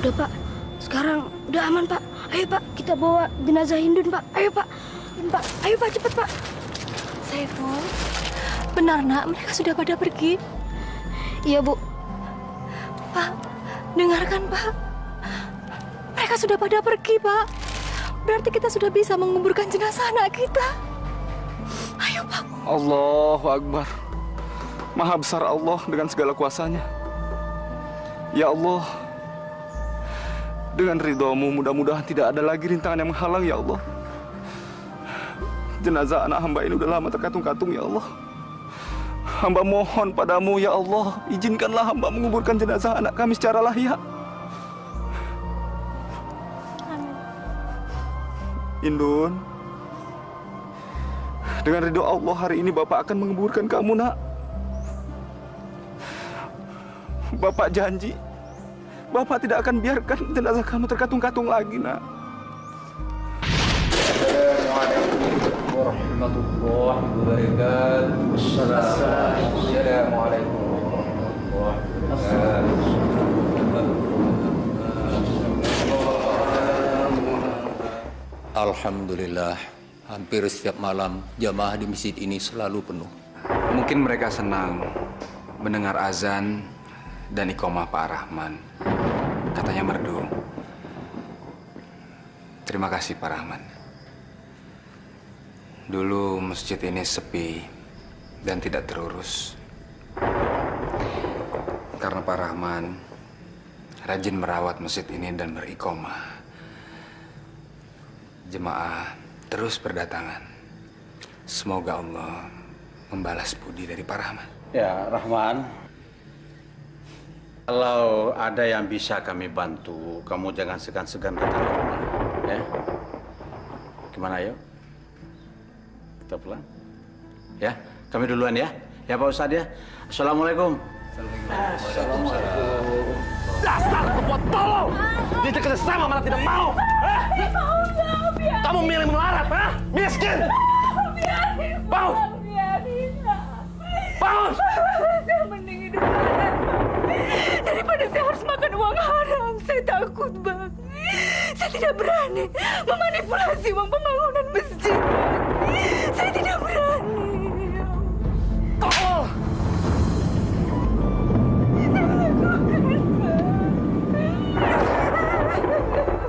Udah Pak, sekarang udah aman Pak. Ayo Pak, kita bawa jenazah Hindun Pak. Ayo Pak, Pak. Ayo Pak, cepet Pak. Saiful, benar nak, mereka sudah pada pergi. Iya Bu. Pak, dengarkan Pak. Mereka sudah pada pergi Pak. Berarti kita sudah bisa menguburkan jenazah anak kita. Ayo Pak. Allahu Akbar. Maha besar Allah dengan segala kuasanya. Ya Allah, dengan ridho-Mu mudah-mudahan tidak ada lagi rintangan yang menghalang ya Allah. Jenazah anak hamba ini udah lama terkatung-katung ya Allah. Hamba mohon padamu ya Allah, izinkanlah hamba menguburkan jenazah anak kami secara layak. Indun, dengan ridho Allah hari ini Bapak akan menguburkan kamu nak. Bapak janji, Bapak tidak akan biarkan jenazah kamu terkatung-katung lagi nak. Assalamualaikum warahmatullahi wabarakatuh. Assalamualaikum warahmatullahi wabarakatuh. Alhamdulillah, hampir setiap malam jamaah di masjid ini selalu penuh. Mungkin mereka senang mendengar azan dan iqomah Pak Rahman. Katanya merdu. Terima kasih Pak Rahman. Dulu masjid ini sepi dan tidak terurus. Karena Pak Rahman rajin merawat masjid ini dan beriqomah. Jemaah terus berdatangan. Semoga Allah membalas budi dari Pak Rahman. Ya, Rahman. Kalau ada yang bisa kami bantu, kamu jangan segan-segan datang ke rumah. Ya? Gimana, yuk? Kita pulang? Ya, kami duluan ya. Ya, Pak Ustadz ya. Assalamualaikum. Assalamualaikum. Dasar pembuat tolol! Diajak kerjasama malah tidak mau. Kamu milih melarat, ha? Miskin! Bangun! Bangun! Saya mending hidup haram. Daripada saya harus makan uang haram. Saya takut, Bang. Saya tidak berani memanipulasi uang pembangunan masjid, Bang. Saya tidak berani. Tolol!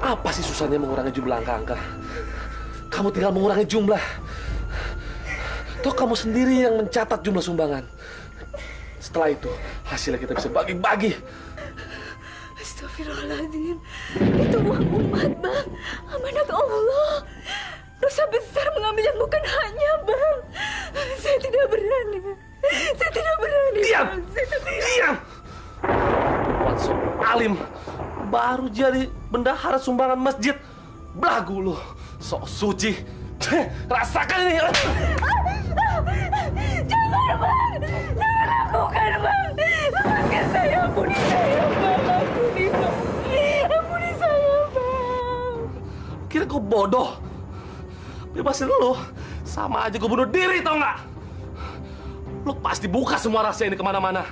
Apa sih susahnya mengurangi jumlah angka-angka? Kamu tinggal mengurangi jumlah. Toh kamu sendiri yang mencatat jumlah sumbangan. Setelah itu, hasilnya kita bisa bagi-bagi. Astagfirullahaladzim. Itu uang umat, Bang. Amanat Allah. Dosa besar mengambil yang bukan haknya, Bang. Saya tidak berani. Saya tidak berani. Diam! Bang. Saya tidak berani. Diam! Wansop alim. Baru jadi bendahara sumbangan masjid. Belagu lu. Sok suci. Rasakan ini. Jangan, Bang! Jangan lakukan, Bang! Lepaskan saya, ampuni saya, Bang! Ampuni, Bang! Ampuni saya, Bang! Kira gue bodoh? Bebasin lu, sama aja gue bunuh diri, tau nggak? Lu pasti buka semua rahasia ini kemana-mana.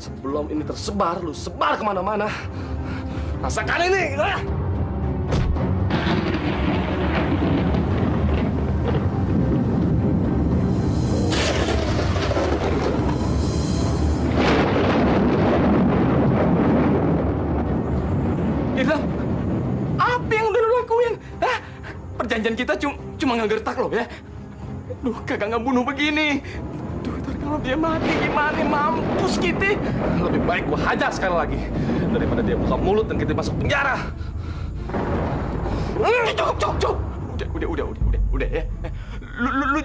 Sebelum ini tersebar, lu sebar kemana-mana. Rasakan ini! Ilham, apa yang udah lu lakuin? Hah? Perjanjian kita cuma ngegertak lo ya? Duh, kagak ngebunuh begini. Duh, ntar kalau dia mati gimana? Mampus kita. Lebih baik gua hajar sekali lagi daripada dia buka mulut dan kita masuk penjara. Cukup. Udah ya.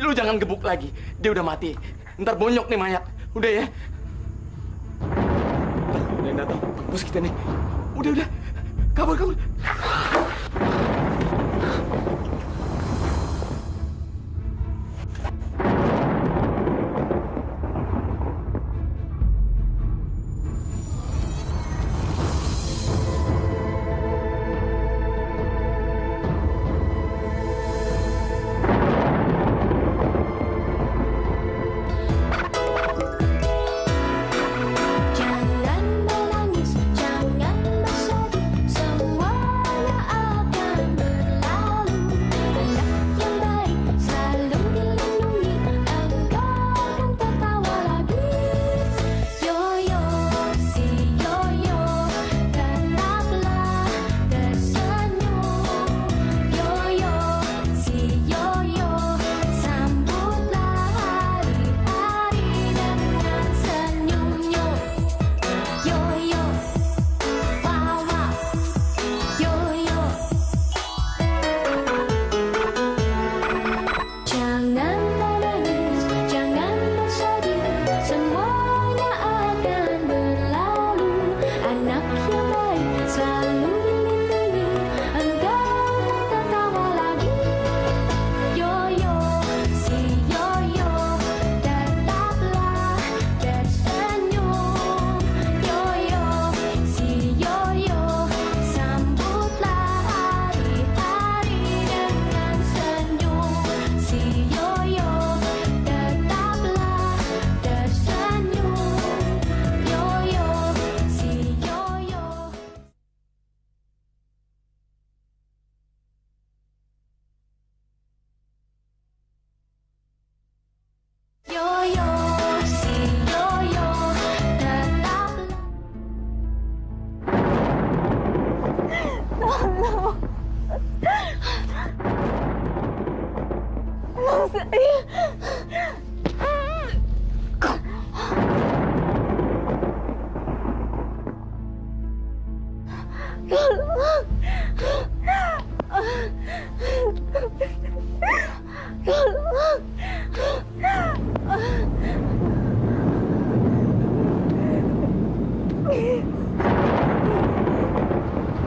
Lu jangan gebuk lagi. Dia udah mati. Ntar bonyok nih mayat. Udah ya. Udah yang datang. Mampus kita nih. Udah. Kabur. Jangan menangis, jangan bersedih.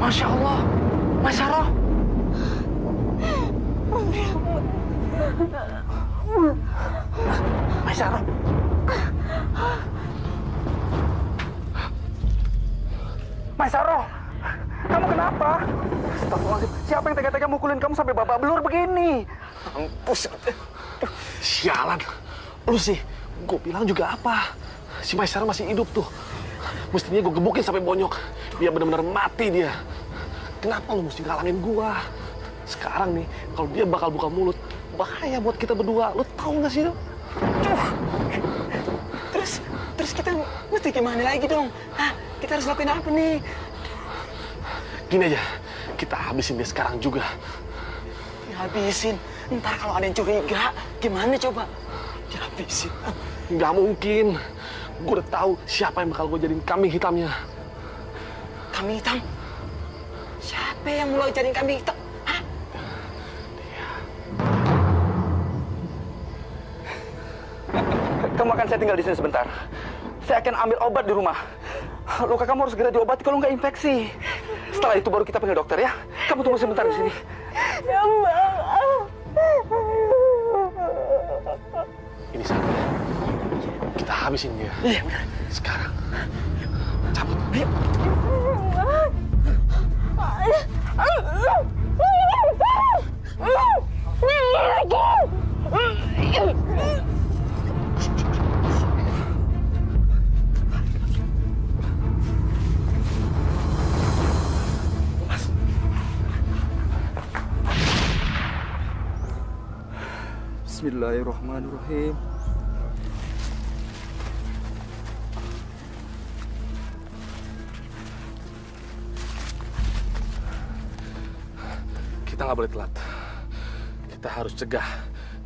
Masya Allah, Mas Saroh. Mas Saroh. Mas Saroh, kamu kenapa? Astagfirullahaladzim, siapa yang tega-tega mukulin kamu sampai babak belur begini? Mampus. Sialan, lu sih, gue bilang juga apa? Si Mas Saroh masih hidup tuh. Mestinya gue gebukin sampai bonyok, biar benar-benar mati dia. Kenapa lu mesti ngalangin gua? Sekarang nih, kalau dia bakal buka mulut, bahaya buat kita berdua. Lu tahu nggak sih itu? Terus kita mesti gimana lagi dong? Hah? Kita harus lakuin apa nih? Gini aja, kita habisin dia sekarang juga. Dihabisin? Ntar kalau ada yang curiga, gimana coba? Dihabisin? Nggak mungkin. Gue udah tahu siapa yang bakal gue jadiin kambing hitamnya. Kambing hitam? Siapa yang mulai jadiin kambing hitam? Hah? Kamu akan saya tinggal di sini sebentar. Saya akan ambil obat di rumah. Luka kamu harus segera diobati kalau nggak infeksi. Setelah itu baru kita panggil dokter ya. Kamu tunggu sebentar di sini. Ini saatnya kita habisin dia. Iya benar. Sekarang. Cabut. Ayo. Bismillahirrahmanirrahim. Kita nggak boleh telat. Kita harus cegah.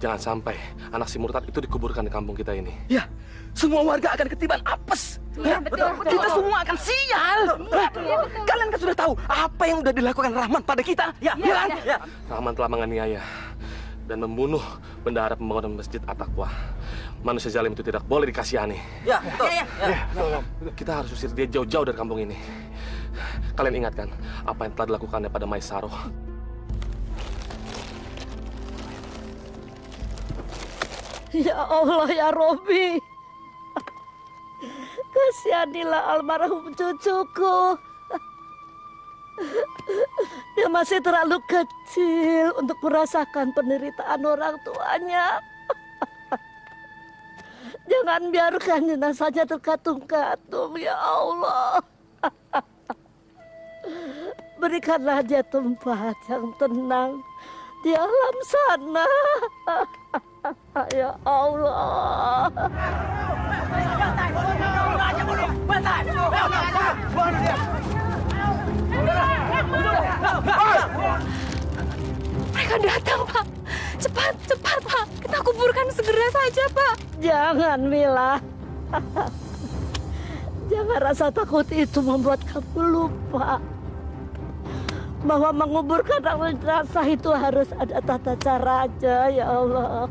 Jangan sampai anak si murtad itu dikuburkan di kampung kita ini. Ya, semua warga akan ketiban apes. Iya, betul. Kita semua akan sial. Kalian kan sudah tahu apa yang udah dilakukan Rahman pada kita. Ya, kan? Ya. Rahman telah menganiaya dan membunuh bendahara pembangunan Masjid At-Taqwa. Manusia zalim itu tidak boleh dikasihani. Ya, betul. Kita harus usir dia jauh-jauh dari kampung ini. Kalian ingatkan apa yang telah dilakukannya pada Mas Saroh. Ya Allah ya Robi, kasihanilah almarhum cucuku. Dia masih terlalu kecil untuk merasakan penderitaan orang tuanya. Jangan biarkan jenazahnya terkatung-katung ya Allah. Berikanlah dia tempat yang tenang di alam sana. Ya Allah. Mereka datang, Pak. Cepat, Pak. Kita kuburkan segera saja, Pak. Jangan, Mila. Jangan rasa takut itu membuat kamu lupa bahwa menguburkan jenazah itu harus ada tata caranya, ya Allah.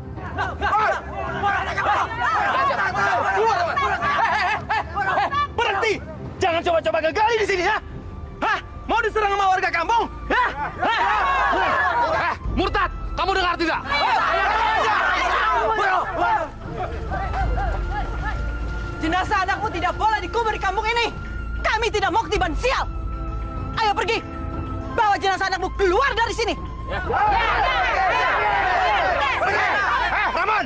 Berhenti! Jangan coba-coba gagali di sini ya. Hah? Mau diserang sama warga kampung? Ya? Murtad, kamu dengar tidak? Jenazah anakmu tidak boleh dikubur di kampung ini. Kami tidak mau ketiban sial. Ayo pergi. Bawa jenazah anakmu keluar dari sini. Rahman!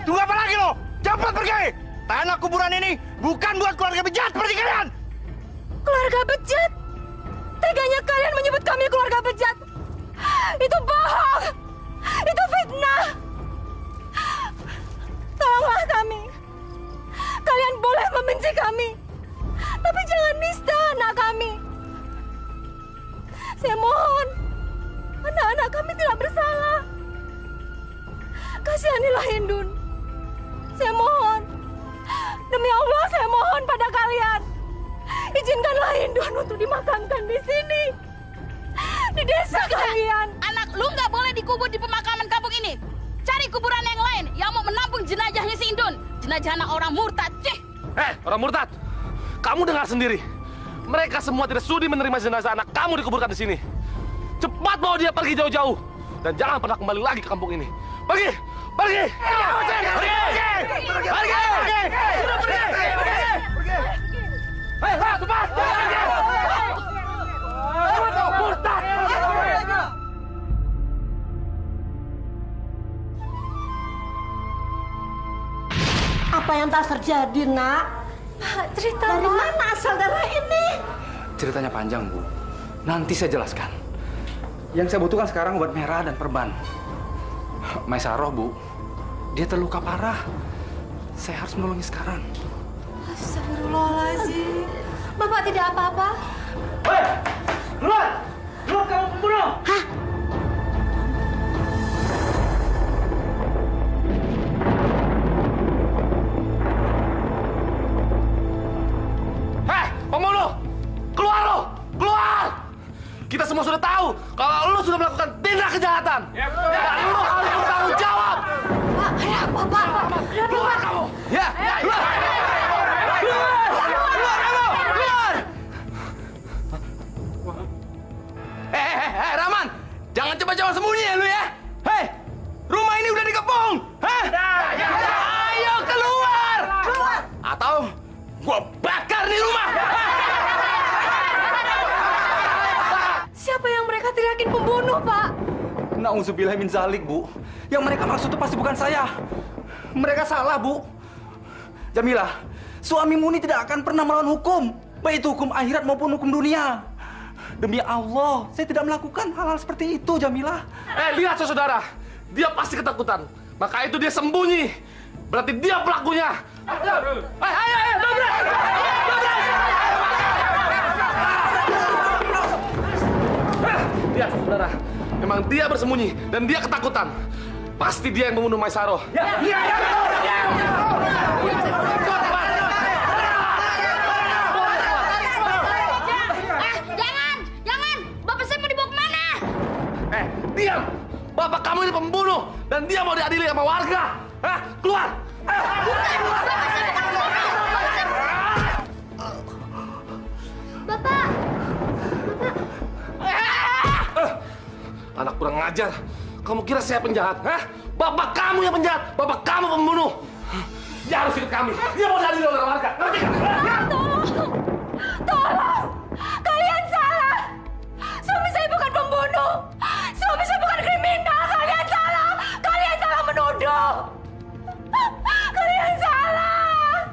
Tunggu apa lagi lo? Cepat pergi! Tanah kuburan ini bukan buat keluarga bejat seperti kalian! Keluarga bejat? Teganya kalian menyebut kami keluarga bejat? Itu bohong! Itu fitnah! Tolonglah kami. Kalian boleh membenci kami, tapi jangan nista anak kami. Saya mohon, anak-anak kami tidak bersalah. Kasihanilah Hindun. Saya mohon. Demi Allah saya mohon pada kalian. Izinkanlah Hindun untuk dimakamkan di sini. Di desa kalian. Anak lu nggak boleh dikubur di pemakaman kampung ini. Cari kuburan yang lain yang mau menampung jenazahnya si Indun. Jenazah anak orang murtad. Cih. Orang murtad. Kamu dengar sendiri. Mereka semua tidak sudi menerima jenazah anak kamu dikuburkan di sini. Cepat bawa dia pergi jauh-jauh. Dan jangan pernah kembali lagi ke kampung ini. Pergi! Pergi! Pergi! Pergi! Pergi! Hei, cepat! Murtad! Apa yang telah terjadi, Nak? Cerita Dari mana asal darah ini? Ceritanya panjang, Bu. Nanti saya jelaskan. Yang saya butuhkan sekarang obat merah dan perban. Maisaroh, Bu. Dia terluka parah. Saya harus menolongnya sekarang. Astagfirullahaladzim. Bapak tidak apa-apa. Hei! Keluar! Keluar kamu pembunuh! Hei! Pembunuh! Keluar lo! Keluar! Kita semua sudah tahu kalau lo sudah melakukan tindak kejahatan. Dan lo harus bertanggung jawab! Pak, ada apa, Pak? Keluar kamu! Ya! Keluar! Rahman, jangan coba-coba sembunyi ya lu ya. Hei, rumah ini udah dikepung. Hah? Ayo keluar. Keluar. Atau gua bakar nih rumah. Siapa yang mereka teriakin pembunuh, Pak? Nauzubillah min zalik, Bu. Yang mereka maksud itu pasti bukan saya. Mereka salah, Bu. Jamilah, suamimu ini tidak akan pernah melawan hukum, baik itu hukum akhirat maupun hukum dunia. Demi Allah, saya tidak melakukan hal-hal seperti itu, Jamilah. Lihat saudara, dia pasti ketakutan. Maka itu dia sembunyi. Berarti dia pelakunya. Ayo, dobrak! Lihat saudara, memang dia bersembunyi dan dia ketakutan. Pasti dia yang membunuh Maisaroh. Diam! Bapak kamu ini pembunuh dan dia mau diadili sama warga. Hah? Keluar! Bapak! Anak kurang ngajar. Kamu kira saya penjahat? Hah? Bapak kamu yang penjahat. Bapak kamu pembunuh. Dia harus ikut kami. Dia mau diadili oleh warga. Ngerti nggak? Tolong! Tolong! Kalian salah! Suami saya bukan pembunuh! Suami saya bukan kriminal! Kalian salah! Kalian salah menuduh! Kalian salah!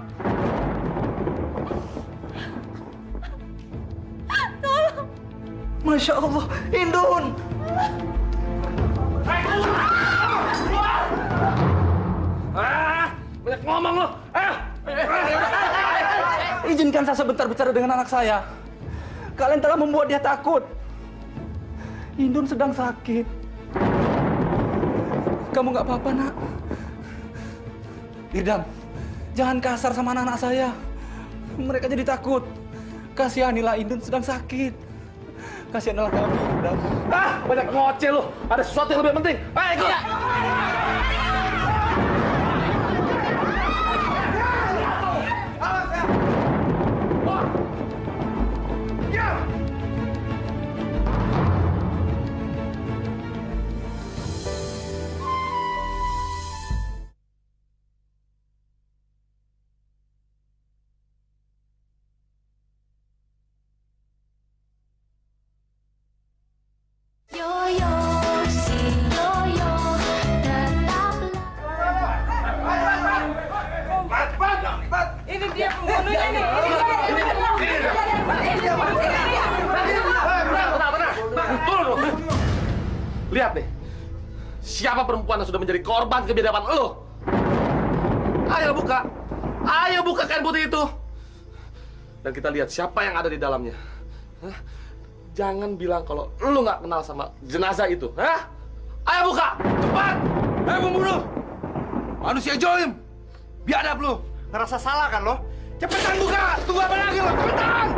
Tolong! Masya Allah, Indun. Banyak ngomong lo. Izinkan saya sebentar bicara dengan anak saya. Kalian telah membuat dia takut. Indun sedang sakit. Kamu nggak apa-apa, Nak. Irdam, jangan kasar sama anak-anak saya. Mereka jadi takut. Kasihanilah, Indun sedang sakit. Kasihanilah kami, Irdam. Banyak ngoceh lo. Ada sesuatu yang lebih penting. Ayo ikut. Ini dia pembunuhnya nih! Turun lo. Lihat nih. Siapa perempuan yang sudah menjadi korban kebiadaban lo? Ayo buka. Ayo buka kain putih itu. Dan kita lihat siapa yang ada di dalamnya. Hah? Jangan bilang kalau lo nggak kenal sama jenazah itu. Hah? Ayo buka. Cepat. Ayo pembunuh. Manusia jolim! Biadab lu! Ngerasa salah kan lo? Cepetan buka! Tunggu apa lagi lo? Cepetan!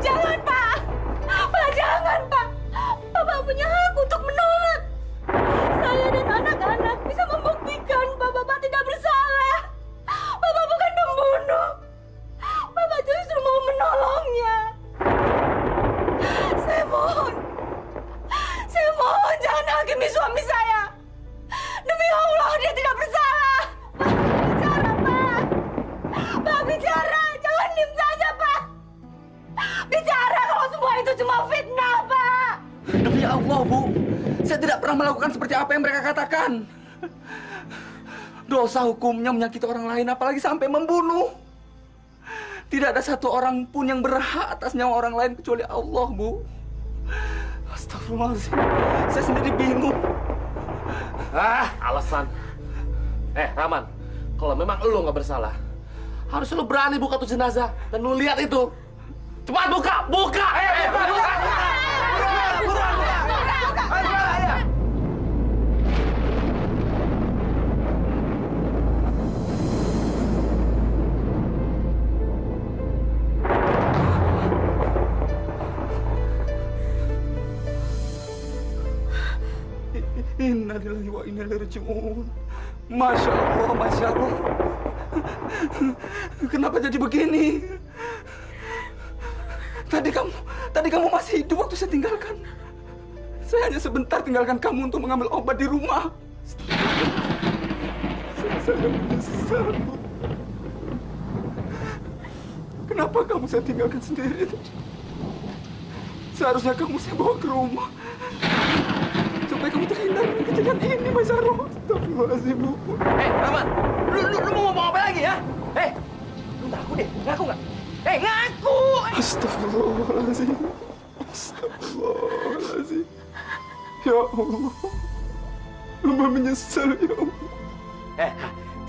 Jangan, Pak! Pak, jangan, Pak! Bapak punya hak untuk menolak. Saya dan anak-anak bisa membuktikan bahwa Bapak tidak bersalah. Bapak bukan pembunuh. Bapak justru mau menolongnya. Saya mohon jangan hakimi suami saya. Demi Allah, dia tidak bersalah. Pak, bicara. Jangan diam saja, Pak. Bicara kalau semua itu cuma fitnah, Pak. Demi Allah, Bu. Saya tidak pernah melakukan seperti apa yang mereka katakan. Dosa hukumnya menyakiti orang lain, apalagi sampai membunuh. Tidak ada satu orang pun yang berhak atas nyawa orang lain kecuali Allah, Bu. Astagfirullahaladzim. Saya sendiri bingung. Alasan. Rahman, kalau memang lu nggak bersalah, harus lu berani buka tuh jenazah dan lu lihat itu. Cepat buka, buka! Buka! Innalillahi wa inna ilaihi raji'un. Masya Allah, Masya Allah. Kenapa jadi begini? Tadi kamu masih hidup waktu saya tinggalkan. Saya hanya sebentar tinggalkan kamu untuk mengambil obat di rumah. Saya menyesal. Kenapa kamu saya tinggalkan sendiri? Seharusnya kamu saya bawa ke rumah. Supaya kamu terhindar dari kejadian ini, Mas Aro. Astagfirullahaladzim, Bu. Rahman, lu mau ngomong apa lagi ya? Lu ngaku deh, ngaku nggak? Ngaku! Astagfirullahaladzim. Astagfirullahaladzim. Ya Allah. Hamba menyesal, ya Allah.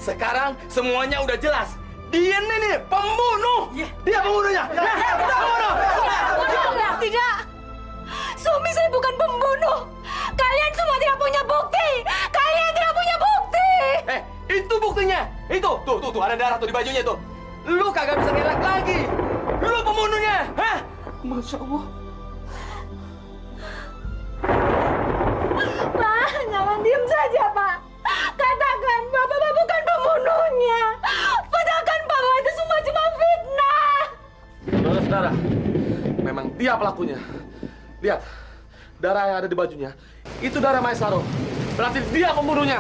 Sekarang semuanya udah jelas. Dia nih pembunuh. Dia pembunuhnya. Pembunuh. Tidak. Suami saya bukan pembunuh. Kalian semua tidak punya bukti. Kalian tidak punya bukti. Itu buktinya. Itu, tuh ada darah tuh di bajunya tuh. Lu kagak bisa ngelak lagi. Lu pembunuhnya. Masya Allah. Pak, jangan diem saja, Pak. Katakan Bapak bukan pembunuhnya. Katakan bahwa itu semua cuma fitnah. Saudara-saudara, memang dia pelakunya. Lihat, darah yang ada di bajunya. Itu darah Maesaro. Berarti dia pembunuhnya.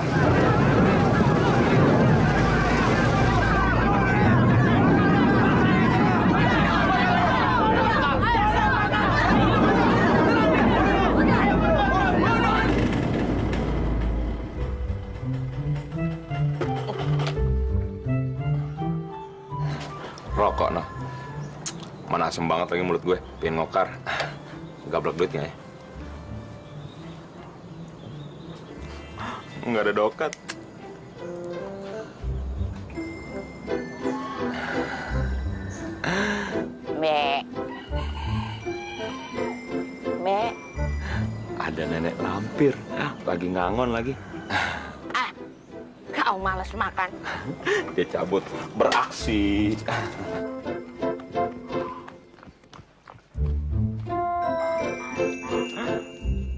Rokok, noh. Mana asem banget lagi mulut gue. Pengen ngokar. Gablok duitnya ya. Nggak ada dokat. Me. Ada nenek lampir. Lagi ngangon lagi. Kau malas makan. Dia cabut. Beraksi.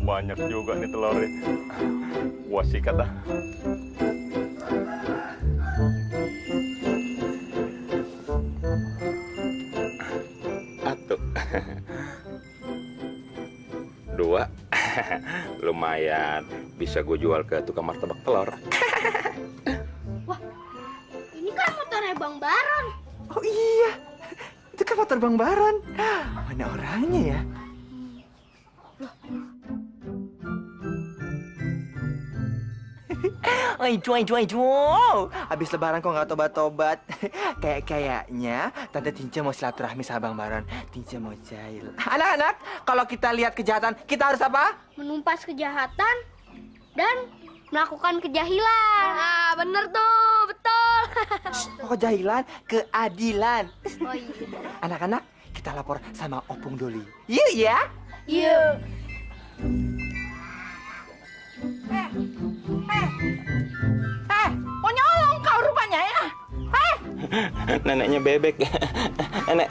Banyak juga nih telurnya. Gua sikat dah. Satu. Dua. Lumayan. Bisa gue jual ke tukang martabak telur. Wah, ini kan motornya Bang Baron. Oh iya. Itu kan motor Bang Baron. Mana orangnya ya? Habis lebaran kok nggak tobat-tobat. Kayaknya Tante Tinca mau silaturahmi sama Bang Baron. Tinca mau jahil. Anak-anak, kalau kita lihat kejahatan, kita harus apa? Menumpas kejahatan dan melakukan kejahilan. Ah, bener tuh, betul. Oh, kejahilan, keadilan. Oh iya. Anak-anak, kita lapor sama Opung Doli. Yuk ya. Yuk. Kok nyolong Neneknya Bebek. Nek.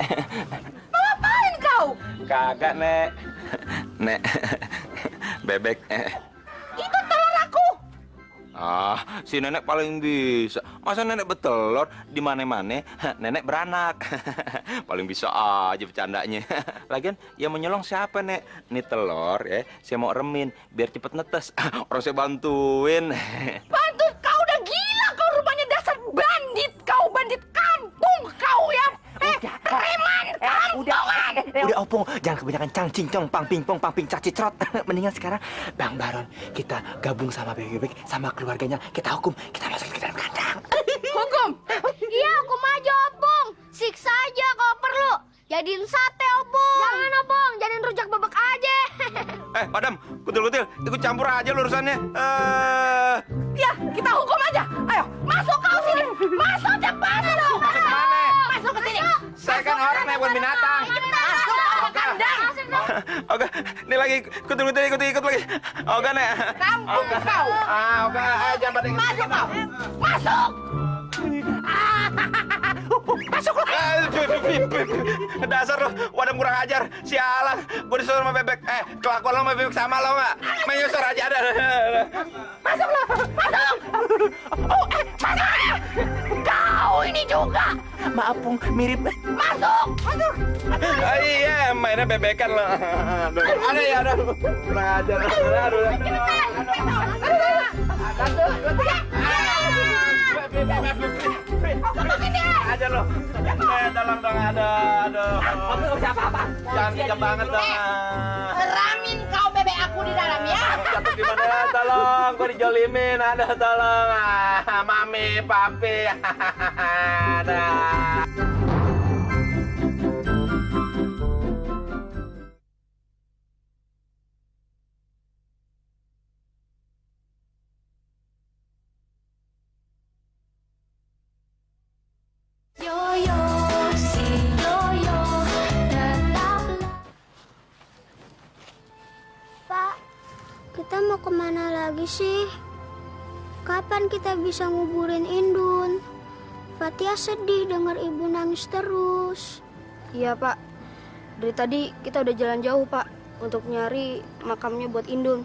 Mau ngapain kau? Kagak, Nek. Nek. Bebek. Itu telur aku. Ah, si nenek paling bisa. Masa nenek betelor di mana-mana, nenek beranak. Paling bisa aja bercandanya. Lagian yang menyolong siapa, Nek? Ini telur ya, saya mau remin biar cepet netes. Orang saya bantuin. Bantu kau udah gila kau rupanya dasar bandit kau, bandit kampung kau ya. Preman kampungan. Udah opung, jangan kebanyakan cangcing, pang ping cacicrot. Mendingan sekarang Bang Baron kita gabung sama Bebek sama keluarganya, kita hukum, kita masukin ke dalam kandang. Hukum? Iya, hukum aja, Opung. Siksa aja kalau perlu. Jadiin sate, Opung. Jangan, Opung. Jadiin rujak bebek aja. Padam, kutil-kutil, ikut campur aja urusannya. Ya, kita hukum aja. Ayo, masuk kau sini. Masuk cepat lo. Masuk kemana? Masuk ke sini. Saya kan orang, Nek, bukan binatang. Masuk ke kandang. Oke, ini lagi kutil-kutil ikut lagi. Oke, Nek. Kampung kau. Oke, jangan pada ikut. Masuk kau. Masuk. Masuk lo. Dasar lo, wadah kurang ajar. Sialan, gue disuruh sama Bebek. Kelakuan lo sama Bebek sama lo nggak? Menyusur aja ada. Masuk lo. Masuk. Oh, masuk. Kau ini juga. Maaf, Pung, mirip. Masuk. Masuk. Iya, mainnya bebekan lo. Ada ya, ada. Kurang ajar. Aja lo. Tolong dong, aduh. Apa? Jangan kejam banget dong. Ramin kau bebek aku di dalam ya. Jatuh di mana? Tolong, gue dijolimin. Ada tolong. Mami, papi. Ada. Pak, kita mau kemana lagi sih? Kapan kita bisa nguburin Indun? Fatia sedih dengar ibu nangis terus. Iya, Pak. Dari tadi kita udah jalan jauh, Pak, untuk nyari makamnya buat Indun.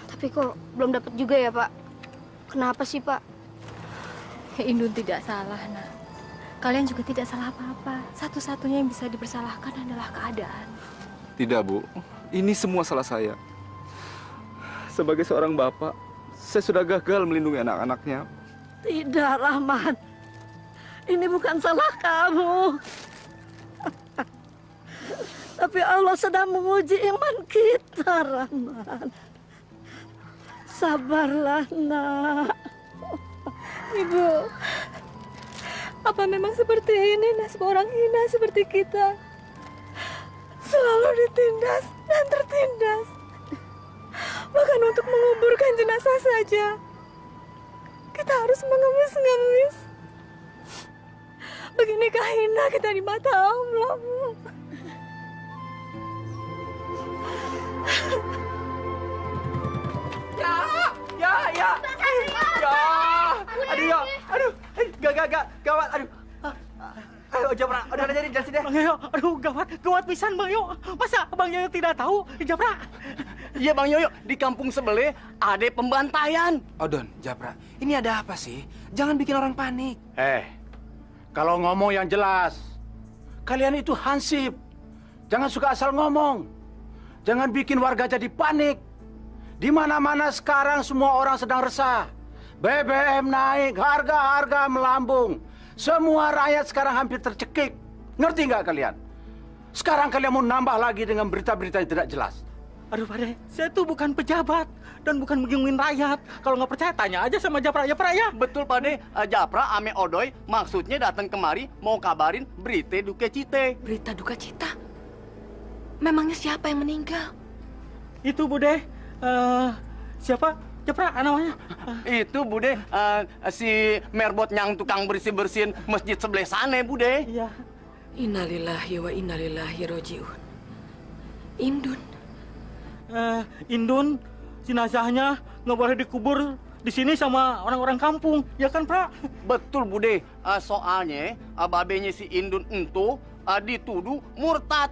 Tapi kok belum dapat juga ya, Pak? Kenapa sih, Pak? Indun tidak salah, Nak. Kalian juga tidak salah apa-apa. Satu-satunya yang bisa dipersalahkan adalah keadaan. Tidak, Bu. Ini semua salah saya. Sebagai seorang bapak, saya sudah gagal melindungi anak-anaknya. Tidak, Rahman. Ini bukan salah kamu. Tapi Allah sedang menguji iman kita, Rahman. Sabarlah, Nak. Ibu, apa memang seperti ini nasib orang hina seperti kita? Selalu ditindas dan tertindas. Bahkan untuk menguburkan jenazah saja, kita harus mengemis-ngemis. Beginikah hina kita di mata Allah, Bu? Ya. Aduh, gawat, aduh. Ayo, Japra, udah jadi jelasin deh. Bang Yoyo, aduh gawat pisan Bang Yoyo. Masa Bang Yoyo tidak tahu, Japra? Iya Bang Yoyo, di kampung sebelah ada pembantaian. Odon, Japra, ini ada apa sih? Jangan bikin orang panik. Kalau ngomong yang jelas, kalian itu hansip. Jangan suka asal ngomong. Jangan bikin warga jadi panik. Di mana-mana sekarang semua orang sedang resah. BBM naik, harga-harga melambung. Semua rakyat sekarang hampir tercekik. Ngerti nggak kalian? Sekarang kalian mau nambah lagi dengan berita-berita yang tidak jelas. Aduh Pak, saya tuh bukan pejabat dan bukan bingungin rakyat. Kalau nggak percaya tanya aja sama Japra ya. Betul Pak De, Japra ame Odoy maksudnya datang kemari mau kabarin berita duka cita. Berita duka cita? Memangnya siapa yang meninggal? Itu Bude, siapa? Japra namanya? Itu Bude, si Merbot yang tukang bersih-bersihin masjid sebelah sana Bude. Iya. Innalillahi wa innalillahi rojiun. Indun. Indun, jenazahnya nggak boleh dikubur di sini sama orang-orang kampung, ya kan, Pak? Betul, Bude. Soalnya babenya si Indun itu dituduh murtad.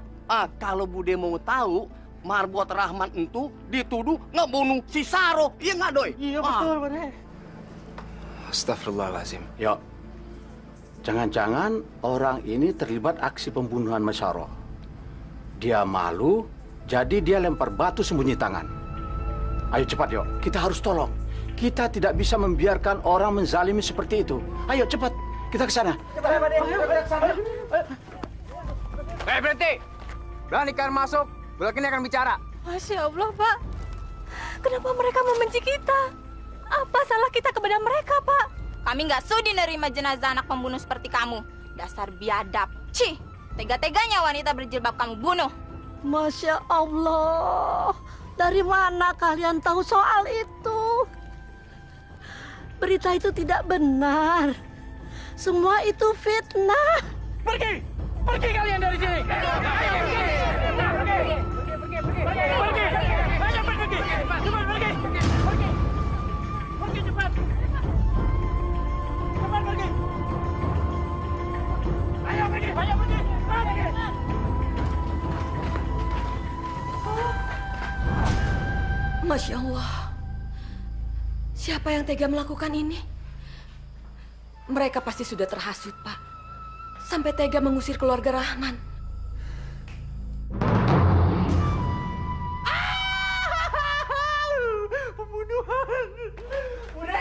Kalau Bude mau tahu, Marbot Rahman itu dituduh ngebunuh si Saro. Iya nggak, Doi? Iya, betul, Bude. Astagfirullahaladzim. Yo, jangan-jangan orang ini terlibat aksi pembunuhan Masyaro. Dia malu, jadi dia lempar batu sembunyi tangan. Ayo cepat, yuk. Kita harus tolong. Kita tidak bisa membiarkan orang menzalimi seperti itu. Ayo cepat, kita ke sana. Cepat, Pak. Ayo ke sana. Berhenti! Berani kalian masuk, belakang ini akan bicara. Masya Allah, Pak. Kenapa mereka membenci kita? Apa salah kita kepada mereka, Pak? Kami nggak sudi nerima jenazah anak pembunuh seperti kamu. Dasar biadab. Cih, tega-teganya wanita berjilbab kamu bunuh. Masya Allah. Dari mana kalian tahu soal itu? Berita itu tidak benar. Semua itu fitnah. Pergi! Pergi kalian dari sini! Masya Allah. Siapa yang tega melakukan ini? Mereka pasti sudah terhasut, Pak. Sampai tega mengusir keluarga Rahman. Pembunuhan. Bude.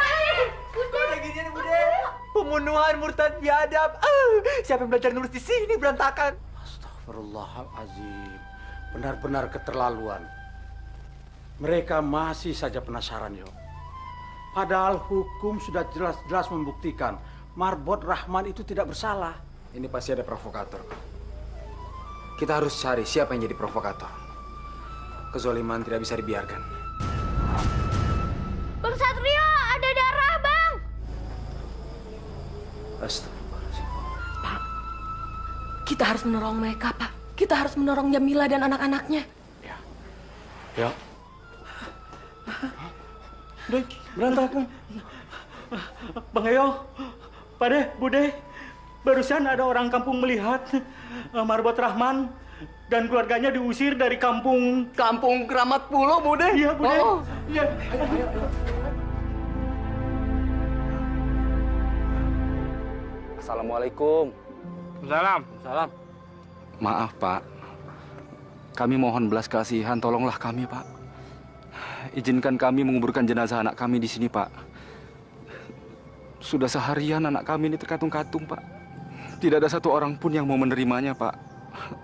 Kok ada ginian, Bude? Pembunuhan murtad biadab. Siapa yang belajar nulis di sini berantakan? Astagfirullahaladzim. Benar-benar keterlaluan. Mereka masih saja penasaran, yo. Padahal hukum sudah jelas-jelas membuktikan Marbot Rahman itu tidak bersalah. Ini pasti ada provokator. Kita harus cari siapa yang jadi provokator. Kezoliman tidak bisa dibiarkan. Bang Satrio, ada darah, Bang. Astagfirullahaladzim. Pak, kita harus menolong mereka, Pak. Kita harus menolong Jamila dan anak-anaknya. Ya. Doi, berantakan. Bang Eyo, Pade, Bude, barusan ada orang kampung melihat Marbot Rahman dan keluarganya diusir dari kampung. Kampung Keramat Pulau, Bude? Iya, Bude. Oh. Iya. Assalamualaikum. Salam. Maaf, Pak. Kami mohon belas kasihan, tolonglah kami, Pak. Izinkan kami menguburkan jenazah anak kami di sini, Pak. Sudah seharian anak kami ini terkatung-katung, Pak. Tidak ada satu orang pun yang mau menerimanya, Pak.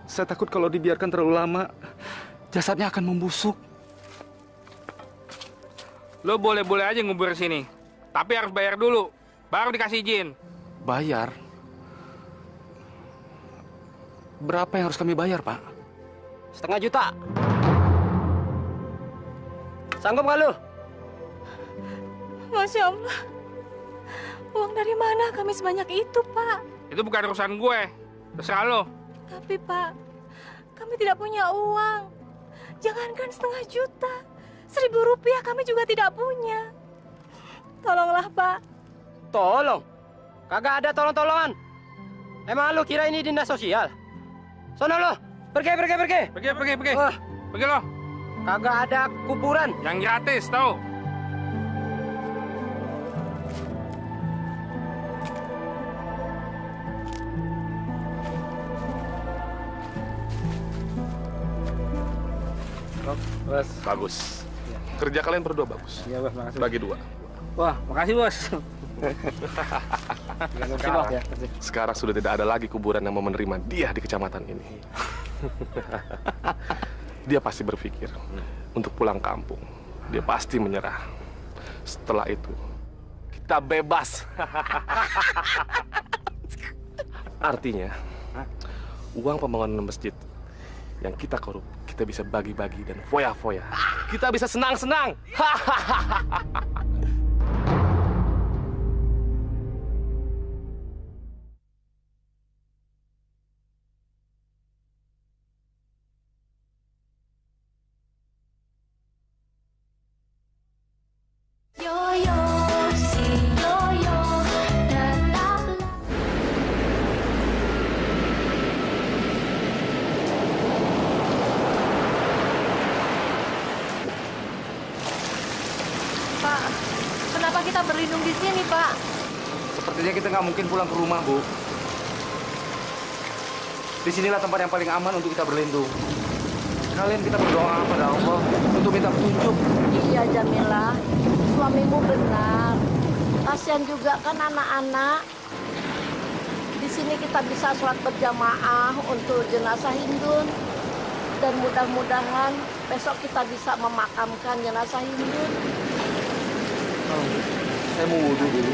Saya takut kalau dibiarkan terlalu lama, jasadnya akan membusuk. Lo boleh-boleh aja ngubur sini. Tapi harus bayar dulu, baru dikasih izin. Bayar? Berapa yang harus kami bayar, Pak? 500 juta. Sanggup nggak lu? Masya Allah. Uang dari mana kami sebanyak itu, Pak? Itu bukan urusan gue. Terserah lo. Tapi, Pak, kami tidak punya uang. Jangankan 500 juta. 1.000 rupiah kami juga tidak punya. Tolonglah, Pak. Tolong? Kagak ada tolong-tolongan. Emang lu kira ini dinas sosial? Sono lu, pergi. Pergi. Wah. Pergi lo. Kagak ada kuburan. Yang gratis, tau? Bos. Bagus. Kerja kalian berdua bagus. Iya, Bos, makasih. Bagi 2. Wah, makasih, Bos. Sekarang sudah tidak ada lagi kuburan yang mau menerima dia di kecamatan ini. Dia pasti berpikir untuk pulang kampung. Dia pasti menyerah. Setelah itu, kita bebas. Artinya, uang pembangunan masjid yang kita korup, kita bisa bagi-bagi dan foya-foya. Kita bisa senang-senang. Yo yo kita berlindung di sini, Pak? Sepertinya kita nggak mungkin pulang ke rumah, Bu. Disinilah tempat yang paling aman untuk kita berlindung. Kalian kita berdoa pada Allah untuk minta petunjuk. Iya, Jamila. Suamimu benar. Kasihan juga kan anak-anak. Di sini kita bisa sholat berjamaah untuk jenazah Hindun. Dan mudah-mudahan besok kita bisa memakamkan jenazah Hindun. Saya mau wudhu dulu.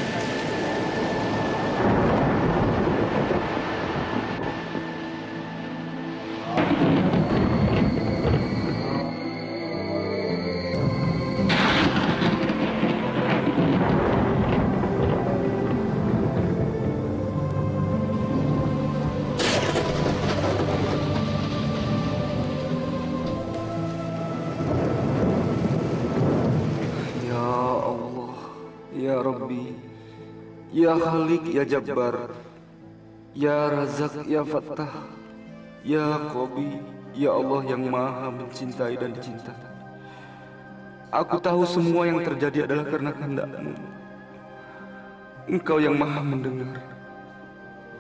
Ya Khalik, Ya Jabbar, Ya Razak, Ya Fattah, Ya Qabi, Ya Allah yang maha mencintai dan dicintai. Aku tahu semua yang terjadi adalah karena kehendak-Mu. Engkau yang maha mendengar.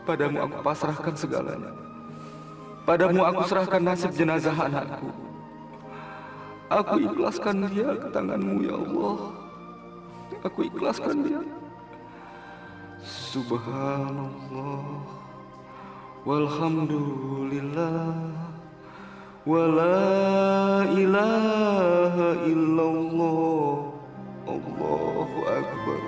Padamu aku pasrahkan segalanya. Padamu aku serahkan nasib jenazah anakku. Aku ikhlaskan dia ke tangan-Mu, ya Allah. Aku ikhlaskan dia. Subhanallah, walhamdulillah, wa la ilaha illallah, Allahu Akbar.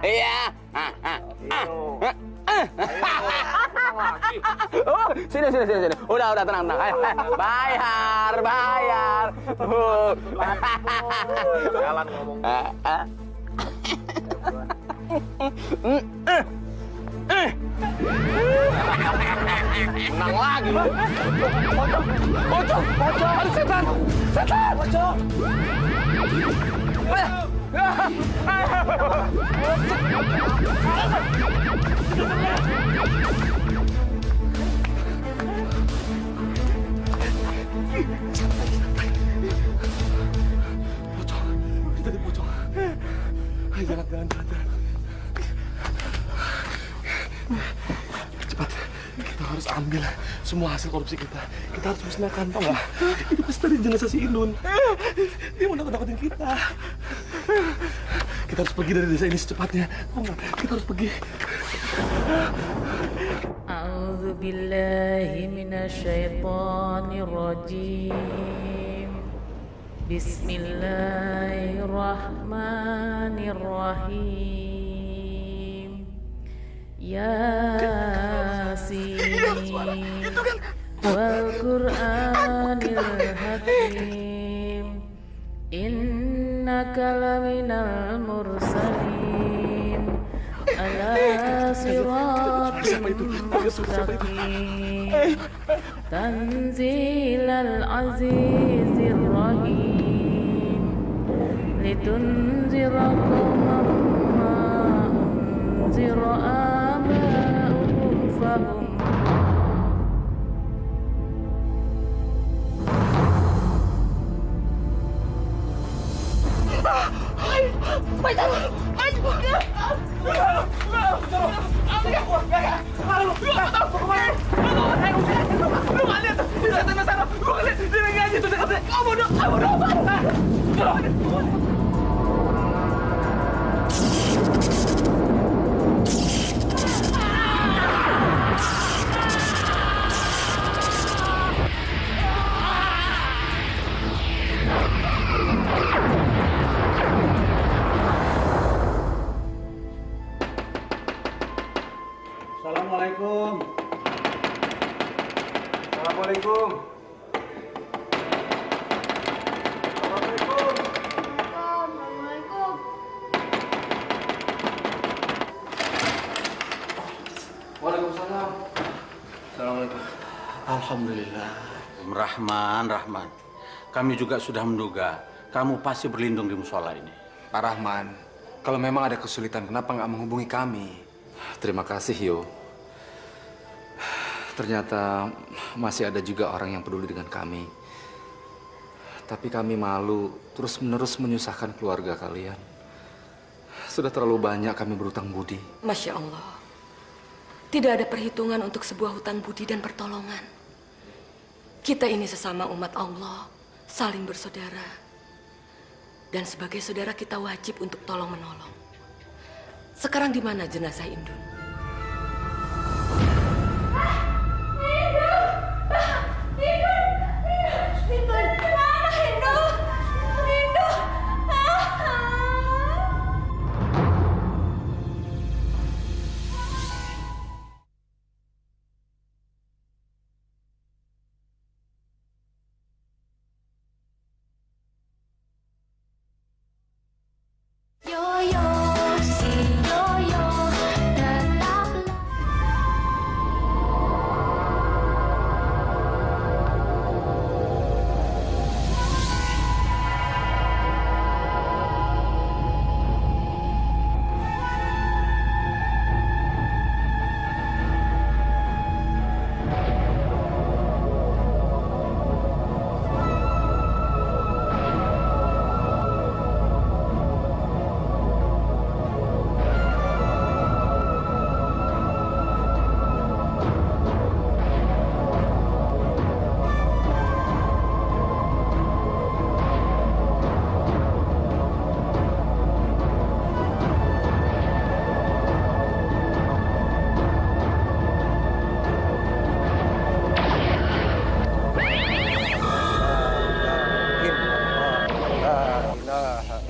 Iya. Oh, sini. Udah tenang. Ayo. Bayar. Jalan ngomong. Menang lagi. Pocong. Ada setan. Pocong. Pocong. Ayo jalan. Cepat, kita harus ambil semua hasil korupsi kita. Kita harus musnahkan, tau nggak? Itu pasti tadi jenazah si Indun. Dia mau nakut-nakutin kita. Kita harus pergi dari desa ini secepatnya. Tau nggak? Kita harus pergi. A'udzu billahi minasyaitonir rajim. Bismillahirrahmanirrahim. Yasin wal Qur'anil hakim. Innaka laminal mursalin ala siratin mustaqim. Tanzilal azizir rahim. Litunzira qauman ma unzira aba'uhum fahum. Kamu Assalamualaikum. Assalamualaikum. Waalaikumsalam. Assalamualaikum. Alhamdulillah. Rahman. Kami juga sudah menduga kamu pasti berlindung di musola ini. Pak Rahman, kalau memang ada kesulitan, kenapa nggak menghubungi kami? Terima kasih, Yo. Ternyata masih ada juga orang yang peduli dengan kami. Tapi kami malu terus-menerus menyusahkan keluarga kalian. Sudah terlalu banyak kami berhutang budi. Masya Allah. Tidak ada perhitungan untuk sebuah hutang budi dan pertolongan. Kita ini sesama umat Allah, saling bersaudara. Dan sebagai saudara kita wajib untuk tolong-menolong. Sekarang di mana jenazah Indun?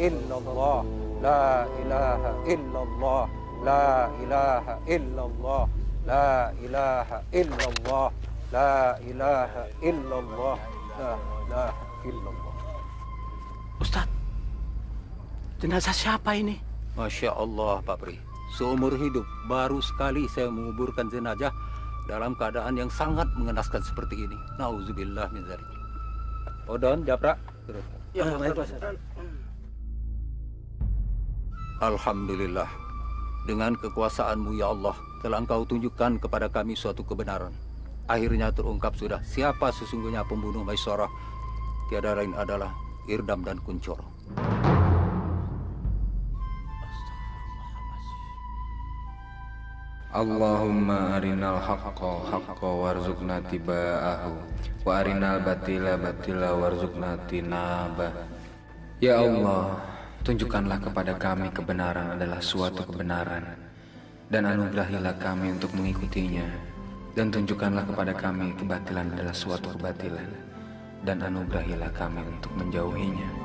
illallah, la ilaha illallah, la ilaha illallah, la ilaha illallah, la ilaha illallah, la ilaha illallah. Ustaz, jenazah siapa ini? Masya Allah, Pak Pri. Seumur hidup baru sekali saya menguburkan jenazah dalam keadaan yang sangat mengenaskan seperti ini. Nauzubillah min dzalik. Odon, Japra. Ya, baik, Pak. Alhamdulillah. Dengan kekuasaan-Mu ya Allah, telah Engkau tunjukkan kepada kami suatu kebenaran. Akhirnya terungkap sudah siapa sesungguhnya pembunuh Maisarah. Tiada lain adalah Irdam dan Kuncoro. Allahumma arinal haqqa haqqa warzuqna tiba'ahu wa arinal batila batila warzuqna tinabah. Ya Allah, tunjukkanlah kepada kami kebenaran adalah suatu kebenaran dan anugerahilah kami untuk mengikutinya, dan tunjukkanlah kepada kami kebatilan adalah suatu kebatilan dan anugerahilah kami untuk menjauhinya.